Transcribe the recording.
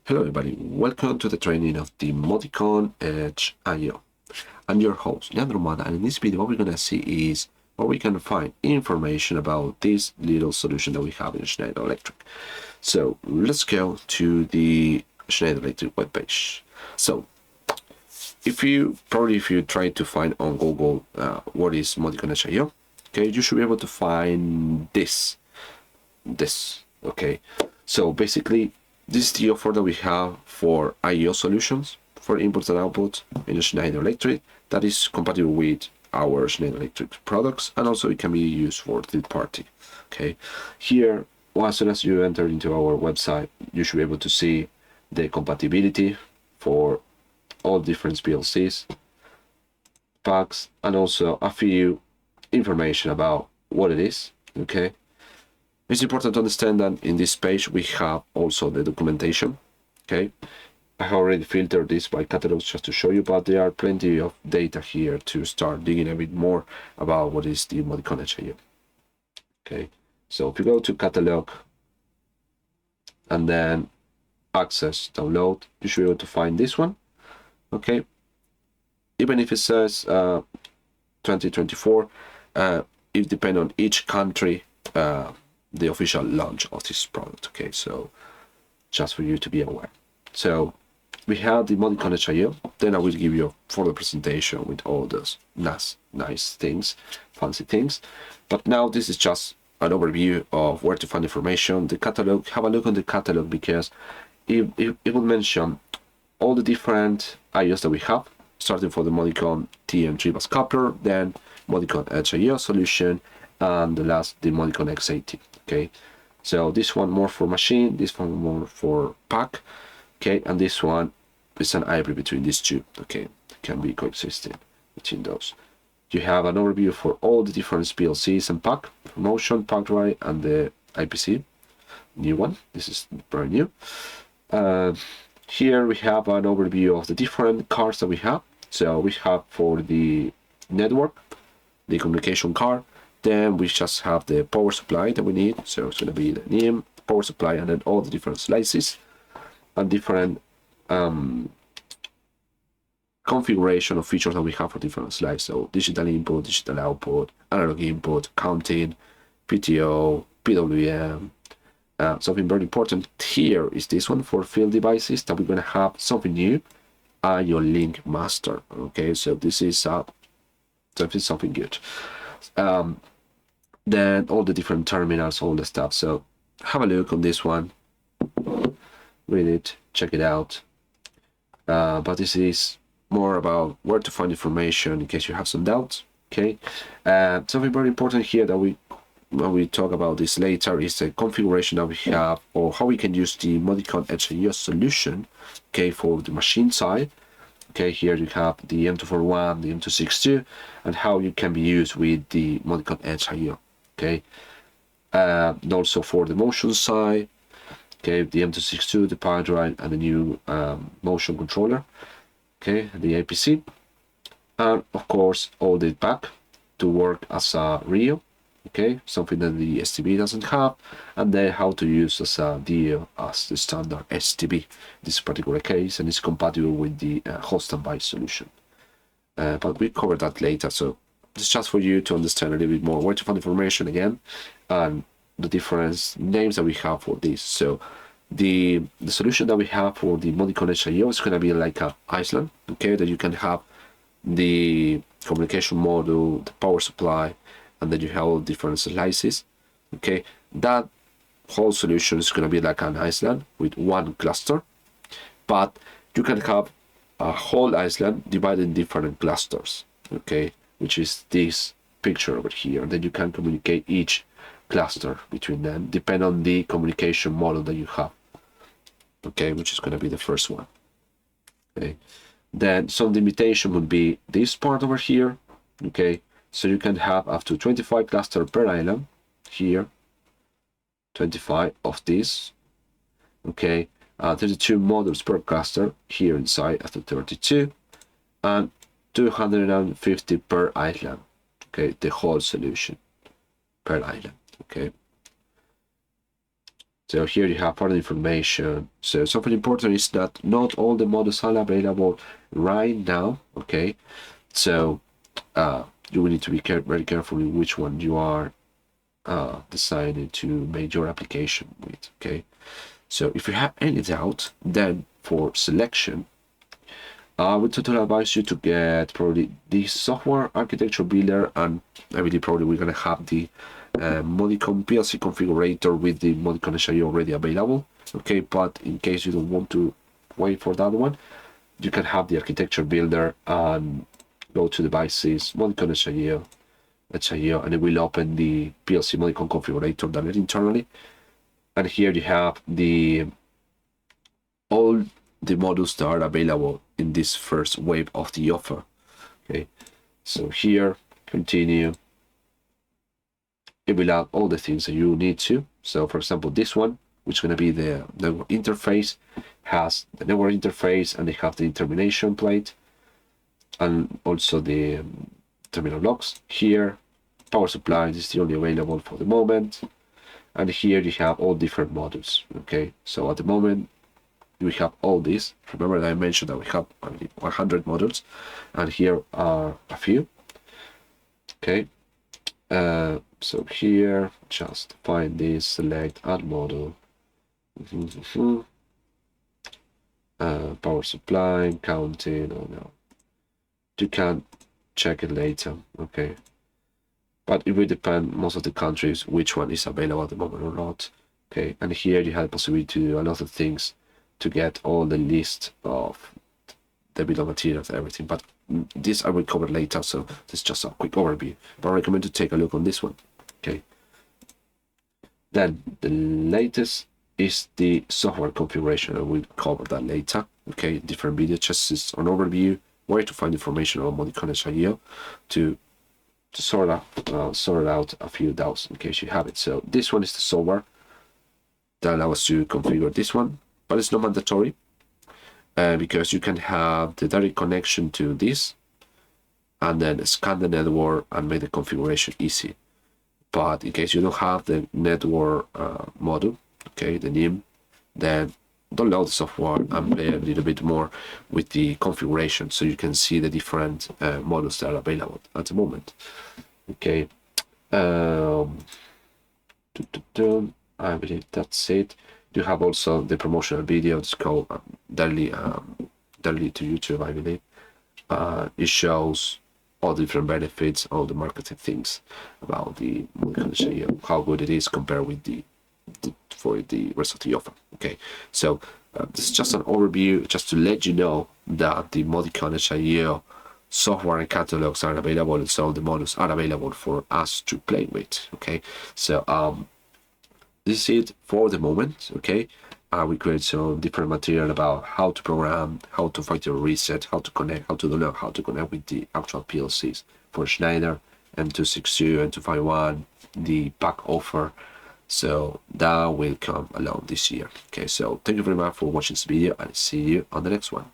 Hello everybody, welcome to the training of the Modicon EdgeIO. I'm your host, Leandro Mata, and in this video what we're going to see is where we can find information about this little solution that we have in Schneider Electric. So let's go to the Schneider Electric webpage. So if you try to find on Google what is Modicon EdgeIO, okay, you should be able to find this, okay. So basically, this is the offer that we have for I/O solutions for inputs and outputs in Schneider Electric that is compatible with our Schneider Electric products, and also it can be used for third party. Okay, here, as soon as you enter into our website, you should be able to see the compatibility for all different PLCs, packs, and also a few information about what it is. Okay. It's important to understand that in this page we have also the documentation. Okay, I have already filtered this by catalogs just to show you, but there are plenty of data here to start digging a bit more about what is the Modicon EdgeIO. Okay, so if you go to catalog and then access download, you should be able to find this one. Okay, even if it says 2024, it depends on each country the official launch of this product. Okay, so just for you to be aware. So we have the Modicon EdgeIO, then I will give you a further presentation with all those nice things, fancy things. But now this is just an overview of where to find information. The catalog, have a look on the catalog, because it will mention all the different IOs that we have, starting for the Modicon TM3 bus coupler, then Modicon EdgeIO solution, and the last, the Modicon X80. Okay, so this one more for machine, this one more for pack. Okay, and this one is an hybrid between these two. Okay, it can be coexisting between those. You have an overview for all the different PLCs and pack, motion, pack drive, and the IPC, new one. This is brand new. Here we have an overview of the different cards that we have. So we have for the network, the communication card. Then we just have the power supply that we need. So it's going to be the NIM, power supply, and then all the different slices and different configuration of features that we have for different slices. So digital input, digital output, analog input, counting, PTO, PWM. Something very important here is this one for field devices, that we're going to have something new, IO Link Master. Okay, so this is something good. Then all the different terminals, all the stuff. So have a look on this one, read it, check it out. But this is more about where to find information in case you have some doubts. Okay, something very important here that when we talk about this later is the configuration that we have, or how we can use the Modicon EdgeIO solution. Okay, for the machine side. Okay, here you have the M241, the M262, and how you can be used with the Modicon EdgeIO. Okay, and also for the motion side, okay, the M262, the power drive, and the new motion controller, okay, the APC, and of course all the back to work as a RIO, okay, something that the STB doesn't have, and then how to use as a DIO as the standard STB in this particular case, and it's compatible with the host and buy solution. But we cover that later, so it's just for you to understand a little bit more where to find information again, and the different names that we have for this. So the solution that we have for the Modicon EdgeIO is going to be like a island, okay, that you can have the communication module, the power supply, and then you have all different slices. Okay, that whole solution is going to be like an island with one cluster, but you can have a whole island divided in different clusters, okay, which is this picture over here. And then you can communicate each cluster between them, depending on the communication model that you have, okay, which is going to be the first one. Okay, then some limitation would be this part over here. Okay, so you can have up to 25 clusters per island here, 25 of these. Okay, 32 modules per cluster here inside after 32, and 250 per island. Okay, the whole solution per island. Okay, So here you have further information. So something important is that not all the models are available right now. Okay, so you will need to be very careful in which one you are deciding to make your application with. Okay, so if you have any doubt, then for selection, I would totally advise you to get probably the software architecture builder, and I believe probably we're gonna have the Modicon PLC configurator with the Modicon EdgeIO already available. Okay, but in case you don't want to wait for that one, you can have the architecture builder and go to devices, Modicon EdgeIO, and it will open the PLC Modicon configurator directly internally. And here you have all the modules that are available in this first wave of the offer. Okay, so here, continue. It will add all the things that you need to. So for example, this one, which is going to be the network interface, has the network interface, and they have the termination plate, and also the terminal blocks. Here, power supply is the only available for the moment. And here you have all different modules. Okay, so at the moment, we have all these. Remember that I mentioned that we have 100 modules, and here are a few. Okay, so here, just find this, select add model. Power supply, counting, oh no. You can check it later, okay? But it will depend, most of the countries, which one is available at the moment or not. Okay, and here you have the possibility to do a lot of things to get all the list of the bill of materials and everything. But this I will cover later, so this is just a quick overview. But I recommend to take a look on this one. Okay. Then the latest is the software configuration, and we'll cover that later. Okay, different video, just is an overview where to find information on Modicon EdgeIO to sort out a few doubts in case you have it. So this one is the software that allows you to configure this one, but it's not mandatory because you can have the direct connection to this and then scan the network and make the configuration easy. But in case you don't have the network module, okay, the NIM, then download the software and play a little bit more with the configuration so you can see the different models that are available at the moment. Okay, I believe that's it. You have also the promotional video. It's called directly to YouTube, I believe. It shows all the different benefits, all the marketing things about the Modicon EdgeIO, how good it is compared with for the rest of the offer. Okay, so this is just an overview, just to let you know that the Modicon EdgeIO software and catalogs are available, and so the models are available for us to play with. Okay, so this is it for the moment. Okay, we create some different material about how to program, how to factory reset, how to connect, how to download, how to connect with the actual PLCs for Schneider, M262, M251, the pack offer. So that will come along this year. Okay, so thank you very much for watching this video, and see you on the next one.